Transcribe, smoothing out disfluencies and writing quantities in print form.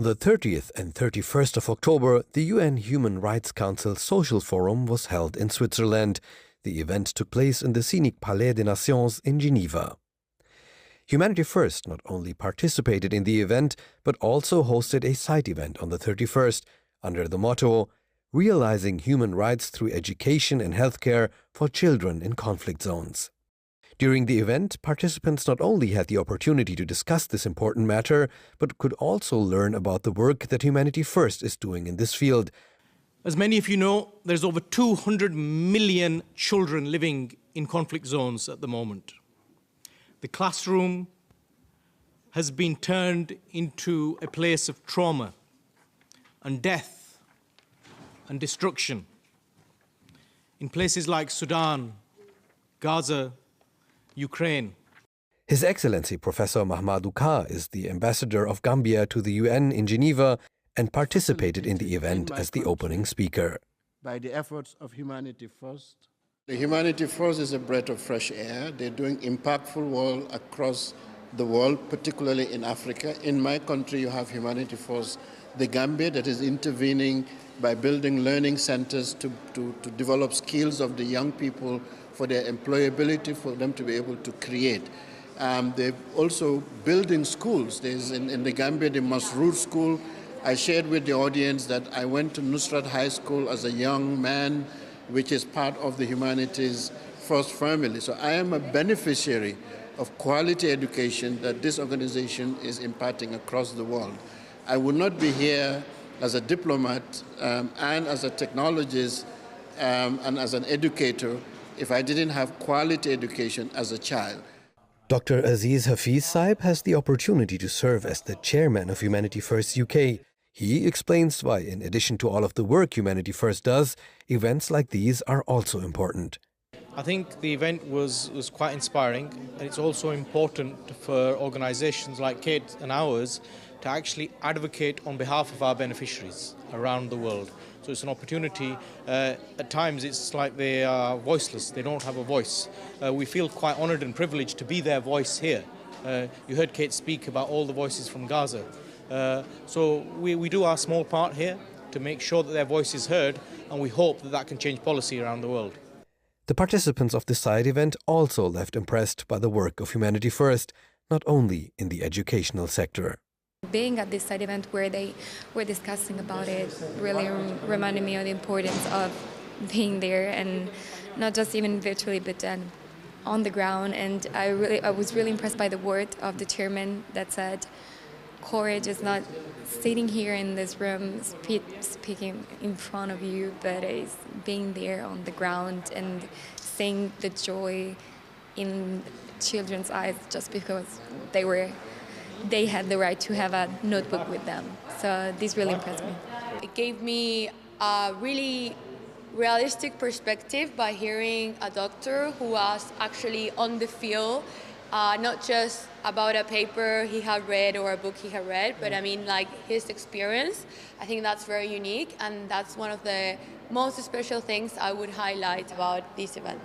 On the 30th and 31st of October, the UN Human Rights Council Social Forum was held in Switzerland. The event took place in the scenic Palais des Nations in Geneva. Humanity First not only participated in the event, but also hosted a side event on the 31st under the motto, Realizing Human Rights Through Education and Healthcare for Children in Conflict Zones. During the event, participants not only had the opportunity to discuss this important matter, but could also learn about the work that Humanity First is doing in this field. As many of you know, there's over 200 million children living in conflict zones at the moment. The classroom has been turned into a place of trauma and death and destruction. In places like Sudan, Gaza, Ukraine. His Excellency Professor Mahmoud is the ambassador of Gambia to the UN in Geneva and participated in the event as the opening speaker. By the efforts of Humanity First. The Humanity First is a breath of fresh air. They're doing impactful work across the world, particularly in Africa. In my country, you have Humanity First, the Gambia, that is intervening by building learning centers to develop skills of the young people for their employability, for them to be able to create. They're also building schools. There's in the Gambia, the Masroor School. I shared with the audience that I went to Nusrat High School as a young man, which is part of the Humanities First family. So I am a beneficiary of quality education that this organization is imparting across the world. I would not be here as a diplomat and as a technologist and as an educator if I didn't have quality education as a child. Dr. Aziz Hafeez Saib has the opportunity to serve as the chairman of Humanity First UK. He explains why, in addition to all of the work Humanity First does, events like these are also important. I think the event was quite inspiring, and it's also important for organisations like Kate and ours to actually advocate on behalf of our beneficiaries around the world. So it's an opportunity. At times it's like they are voiceless, they don't have a voice. We feel quite honoured and privileged to be their voice here. You heard Kate speak about all the voices from Gaza. So we do our small part here to make sure that their voice is heard, and we hope that that can change policy around the world. The participants of the side event also left impressed by the work of Humanity First, not only in the educational sector. Being at this side event where they were discussing about it really reminded me of the importance of being there, and not just even virtually, but then on the ground. And I was really impressed by the word of the chairman that said, courage is not sitting here in this room speaking in front of you, but it's being there on the ground and seeing the joy in children's eyes just because they had the right to have a notebook with them. So this really impressed me. It gave me a really realistic perspective by hearing a doctor who was actually on the field, not just about a paper he had read or a book he had read, but I mean like his experience. I think that's very unique, and that's one of the most special things I would highlight about this event.